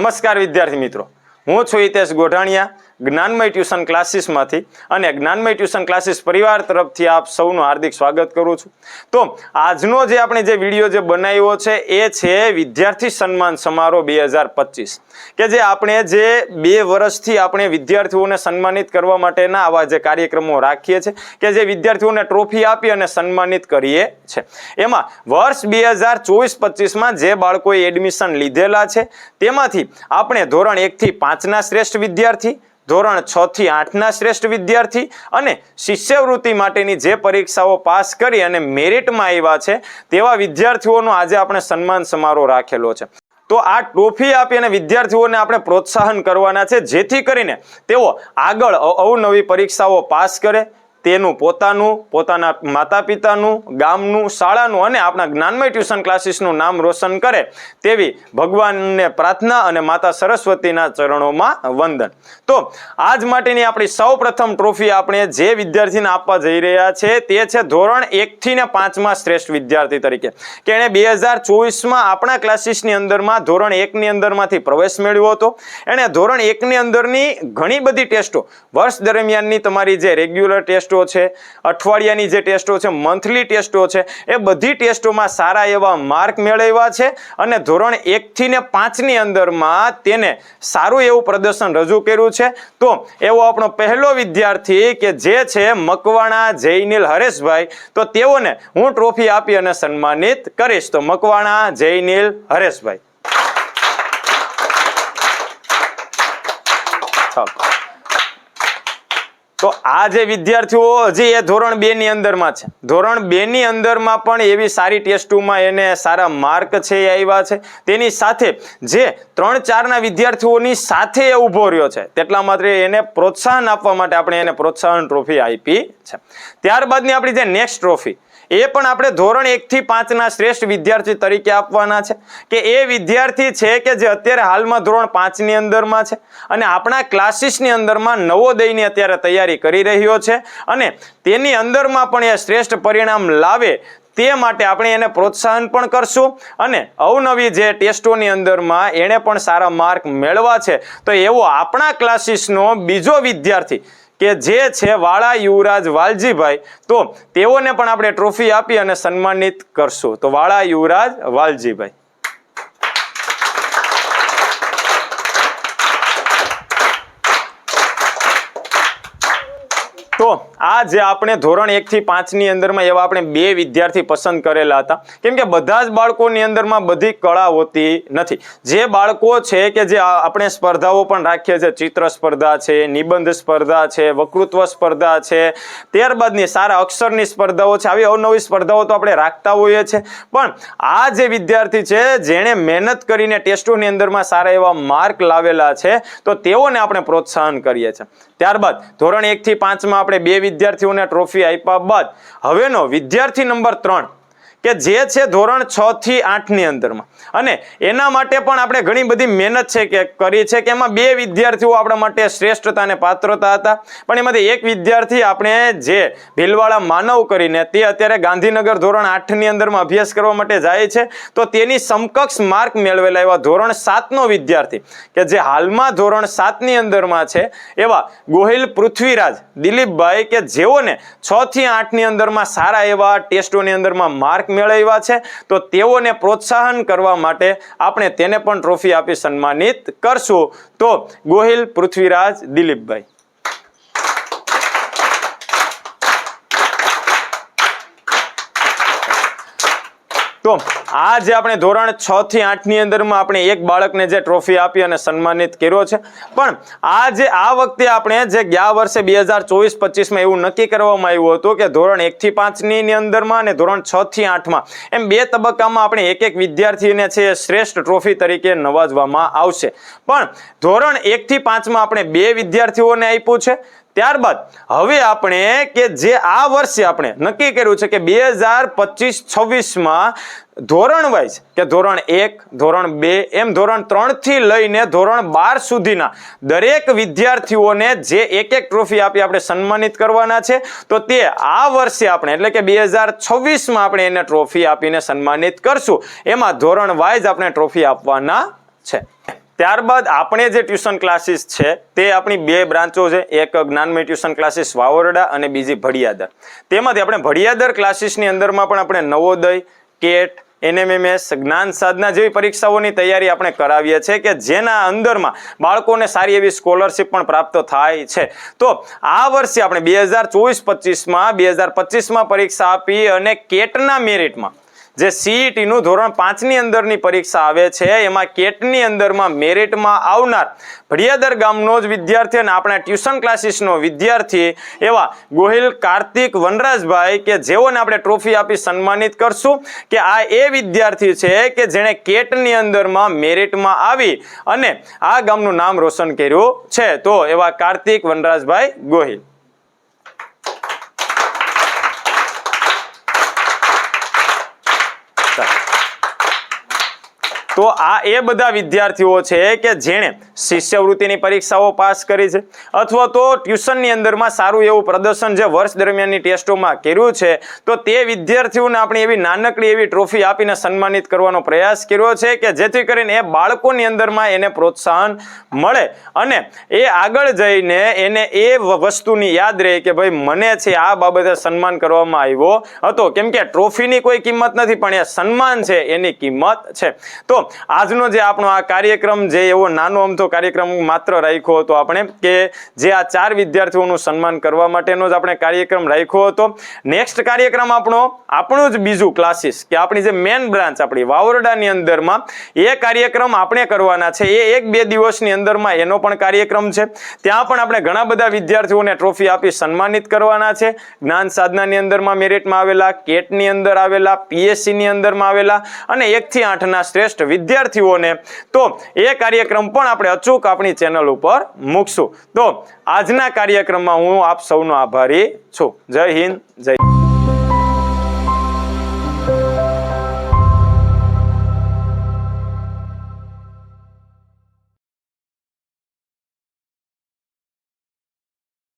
નમસ્કાર વિદ્યાર્થી મિત્રો, હું છું હિતેશ ગોઢાણીયા જ્ઞાનમય ટ્યુશન ક્લાસીસમાંથી અને જ્ઞાનમય ટ્યુશન ક્લાસીસ પરિવાર તરફથી આપ સૌનું હાર્દિક સ્વાગત કરું છું। તો આજનો જે આપણે જે વિડીયો જે બનાવ્યો છે એ છે વિદ્યાર્થી સન્માન સમારોહ 2025 કે જે આપણે જે 2 વર્ષથી આપણે વિદ્યાર્થીઓને સન્માનિત કરવા માટેના આવા જે કાર્યક્રમો રાખીએ છીએ કે જે વિદ્યાર્થીઓને ટ્રોફી આપી અને સન્માનિત કરીએ છે। એમાં વર્ષ 2024-25માં જે બાળકોએ એડમિશન લીધેલા છે તેમાંથી આપણે ધોરણ 1 થી 5 ના શ્રેષ્ઠ વિદ્યાર્થી, ધોરણ 6 થી 8 ના શ્રેષ્ઠ વિદ્યાર્થી અને શિષ્યવૃત્તિ માટેની જે પરીક્ષાઓ પાસ કરી અને મેરિટમાં આવ્યા છે તેવા વિદ્યાર્થીઓનો આજે આપણે સન્માન સમારોહ રાખેલો છે। તો આ ટ્રોફી આપી અને વિદ્યાર્થીઓને આપણે પ્રોત્સાહન કરવાના છે જેથી કરીને તેઓ આગળ અવનવી પરીક્ષાઓ પાસ કરે, તેનું પોતાના માતા પિતાનું, ગામનું, શાળાનું અને આપણા જ્ઞાનમય ટ્યુશન ક્લાસીસનું નામ રોશન કરે તેવી ભગવાનને પ્રાર્થના અને માતા સરસ્વતીના ચરણોમાં વંદન। તો આજ માટેની આપણી સૌપ્રથમ ટ્રોફી આપણે જે વિદ્યાર્થીને આપવા જઈ રહ્યા છે તે છે ધોરણ 1 થી 5માં શ્રેષ્ઠ વિદ્યાર્થી તરીકે કે એણે 2024માં આપણા ક્લાસીસની અંદરમાં ધોરણ 1 ની અંદરમાંથી પ્રવેશ મેળવ્યો હતો। એણે ધોરણ 1 ની અંદરની ઘણી બધી ટેસ્ટો વર્ષ દરમિયાનની તમારી જે રેગ્યુલર ટેસ્ટ છે, અઠવાડિયાની જે ટેસ્ટો છે, મંથલી ટેસ્ટો છે, એ બધી ટેસ્ટોમાં સારા એવા માર્ક મેળવ્યા છે અને ધોરણ 1 થી 5 ની અંદરમાં તેને સારું એવું પ્રદર્શન રજૂ કર્યું છે। તો એવો આપણો પહેલો વિદ્યાર્થી કે જે છે મકવાણા જયનીલ હરેશભાઈ, તો તેઓને હું ટ્રોફી આપી અને સન્માનિત કરીશ। તો મકવાણા જયનીલ હરેશભાઈ। તો આ જે વિદ્યાર્થીઓ હજી એ ધોરણ 2 ની અંદરમાં છે, ધોરણ 2 ની અંદરમાં પણ એવી સારી ટેસ્ટોમાં એને સારા માર્ક છે એ આવ્યા છે। તેની સાથે જે 3-4 ના વિદ્યાર્થીઓની સાથે એ ઊભો રહ્યો છે તેટલા માત્ર એને પ્રોત્સાહન આપવા માટે આપણે એને પ્રોત્સાહન ટ્રોફી આપી છે। ત્યારબાદની આપણી જે નેક્સ્ટ ટ્રોફી એ પણ આપણે ધોરણ 1 થી 5 ના શ્રેષ્ઠ વિદ્યાર્થી તરીકે આપવાના છે કે એ વિદ્યાર્થી છે કે જે અત્યારે હાલમાં ધોરણ 5 ની અંદરમાં છે અને આપણા ક્લાસીસની અંદરમાં નવોદયની અત્યારે તૈયારી કરી રહ્યો છે અને તેની અંદરમાં પણ એ શ્રેષ્ઠ પરિણામ લાવે તે માટે આપણે એને પ્રોત્સાહન પણ કરશું અને અવનવી જે ટેસ્ટોની અંદરમાં એને પણ સારા માર્ક મેળવા છે તો એવો આપણા ક્લાસીસનો બીજો વિદ્યાર્થી કે જે છે વાળા યુવરાજ વાલજીભાઈ, તો તેઓને પણ આપણે ટ્રોફી આપી અને સન્માનિત કરશું। તો વાળા યુવરાજ વાલજીભાઈ। તો આ જે આપણે ધોરણ 1 થી 5 ની અંદરમાં એવા આપણે 2 વિદ્યાર્થી પસંદ કરેલા હતા કેમ કે બધા જ બાળકોની અંદરમાં બધી કળા હોતી નથી। જે બાળકો છે કે જે આપણે સ્પર્ધાઓ પણ રાખીએ છીએ, ચિત્ર સ્પર્ધા છે, નિબંધ સ્પર્ધા છે, વક્તૃત્વ સ્પર્ધા છે, ત્યારબાદની સારા અક્ષરની સ્પર્ધાઓ છે, આવી અવનવી સ્પર્ધાઓ તો આપણે રાખતા હોઈએ છીએ, પણ આ જે વિદ્યાર્થી છે જેણે મહેનત કરીને ટેસ્ટોની અંદરમાં સારા એવા માર્ક લાવેલા છે તો તેઓને આપણે પ્રોત્સાહન કરીએ છીએ। ત્યારબાદ ધોરણ 1 થી 5માં આપણે 2 વિદ્યાર્થીઓને ટ્રોફી આપ્યા બાદ હવેનો વિદ્યાર્થી નંબર 3 કે જે છે ધોરણ 6 થી 8 ની અંદરમાં અને એના માટે પણ આપણે ઘણી બધી મહેનત છે કે કરી છે કે એમાં 2 વિદ્યાર્થીઓ આપણા માટે શ્રેષ્ઠતા અને પાત્રતા હતા, પણ એમાંથી એક વિદ્યાર્થી આપણે જે ભીલવાડા માનવ કરીને તે અત્યારે ગાંધીનગર ધોરણ 8 ની અંદરમાં અભ્યાસ કરવા માટે જાય છે તો તેની સમકક્ષ માર્ક મેળવેલા એવા ધોરણ 7 નો વિદ્યાર્થી કે જે હાલમાં ધોરણ 7 ની અંદરમાં છે એવા ગોહિલ પૃથ્વીરાજ દિલીપભાઈ કે જેઓને 6 થી 8 ની અંદરમાં સારા એવા ટેસ્ટોની અંદરમાં માર્ક મેળવ્યા છે તો તેઓને પ્રોત્સાહન કરવા માટે આપણે તેને પણ ટ્રોફી આપી સન્માનિત કરશું। તો ગોહિલ પૃથ્વીરાજ દિલીપભાઈ। તો આ જે આપણે ધોરણ 6 થી 8 ની અંદરમાં આપણે એક બાળકને જે ટ્રોફી આપી અને સન્માનિત કર્યો છે, પણ આ વખતે આપણે જે ગયા વર્ષે 2024-25માં એવું નક્કી કરવામાં આવ્યું હતું કે ધોરણ 1 થી 5 ની અંદરમાં અને ધોરણ 6 થી 8માં એમ 2 તબક્કામાં આપણે એક વિદ્યાર્થીને છે શ્રેષ્ઠ ટ્રોફી તરીકે નવાજવામાં આવશે, પણ ધોરણ 1 થી 5માં આપણે 2 વિદ્યાર્થીઓને આપ્યું છે। ત્યારબાદ હવે આપણે કે જે આ વર્ષે આપણે નક્કી કર્યું છે કે 2025-26માં ધોરણ વાઇઝ કે ધોરણ 1, ધોરણ 2 એમ ધોરણ 3 થી લઈને ધોરણ 12 સુધીના દરેક વિદ્યાર્થીઓને જે એક ટ્રોફી આપી આપણે સન્માનિત કરવાના છે। તો તે આ વર્ષે આપણે એટલે કે 2026માં આપણે એને ટ્રોફી આપીને સન્માનિત કરશું। એમાં ધોરણ વાઇઝ આપણે ટ્રોફી આપવાના છે। ત્યારબાદ આપણે જે ટ્યુશન ક્લાસીસ છે તે આપણી 2 બ્રાન્ચો છે, એક જ્ઞાનમય ટ્યુશન ક્લાસીસ વાવરડા અને બીજી ભડિયાદર. તેમાંથી આપણે ભડિયાદર ક્લાસીસની અંદરમાં પણ આપણે નવોદય, કેટ, NMMS, જ્ઞાન સાધના જેવી પરીક્ષાઓની તૈયારી આપણે કરાવીએ છીએ કે જેના અંદરમાં બાળકોને સારી એવી સ્કોલરશિપ પણ પ્રાપ્ત થાય છે. તો આ વર્ષે આપણે 2024-25માં 2025માં પરીક્ષા આપી અને કેટના મેરિટમાં જે CET નું ધોરણ 5 ની અંદરની પરીક્ષા આવે છે એમાં કેટની અંદરમાં મેરિટમાં આવનાર ભડિયાદર ગામનો જ વિદ્યાર્થી અને આપણા ટ્યુશન ક્લાસીસનો વિદ્યાર્થી એવા ગોહિલ કાર્તિક વનરાજભાઈ કે જેઓને આપણે ટ્રોફી આપી સન્માનિત કરશું કે આ એ વિદ્યાર્થી છે કે જેણે કેટની અંદરમાં મેરિટમાં આવી અને આ ગામનું નામ રોશન કર્યું છે. તો એવા કાર્તિક વનરાજભાઈ ગોહિલ. તો આ એ બધા વિદ્યાર્થીઓ છે કે જેણે શિષ્યવૃત્તિની પરીક્ષાઓ પાસ કરી છે અથવા તો ટ્યુશનની અંદરમાં સારું એવું પ્રદર્શન જે વર્ષ દરમિયાનની ટેસ્ટોમાં કર્યું છે, તો તે વિદ્યાર્થીઓને આપણે એવી નાનકડી એવી ટ્રોફી આપીને સન્માનિત કરવાનો પ્રયાસ કર્યો છે કે જેથી કરીને એ બાળકોની અંદરમાં એને પ્રોત્સાહન મળે અને એ આગળ જઈને એને એ વસ્તુની યાદ રહે કે ભાઈ મને છે આ બાબતે સન્માન કરવામાં આવ્યો હતો. કેમ કે ટ્રોફીની કોઈ કિંમત નથી પણ એ સન્માન છે એની કિંમત છે. તો આજનો જે આપણો આ કાર્યક્રમ જે એવો નાનો અમથો કાર્યક્રમ માત્ર રાખ્યો હતો આપણે કે જે આ 4 વિદ્યાર્થીઓનું સન્માન કરવા માટેનો જ આપણે કાર્યક્રમ રાખ્યો હતો. નેક્સ્ટ કાર્યક્રમ આપણું જ બીજું ક્લાસીસ કે આપણી જે મેન બ્રાન્ચ આપણી વાવરડાની અંદરમાં એ કાર્યક્રમ આપણે કરવાના છે. એ 1-2 દિવસની અંદરમાં એનો પણ કાર્યક્રમ છે. ત્યાં પણ આપણે ઘણા બધા વિદ્યાર્થીઓને ટ્રોફી આપી સન્માનિત કરવાના છે. જ્ઞાન સાધનાની અંદરમાં મેરિટમાં આવેલા, કેટની અંદર આવેલા, PSCની અંદરમાં આવેલા અને 1 થી 8ના શ્રેષ્ઠ વિદ્યાર્થીઓને. તો એ કાર્યક્રમ પણ આપણે અચૂક આપણી ચેનલ ઉપર મૂકશું. તો આજના કાર્યક્રમમાં હું આપ સૌનો આભારી છું. જય હિન્દ, જય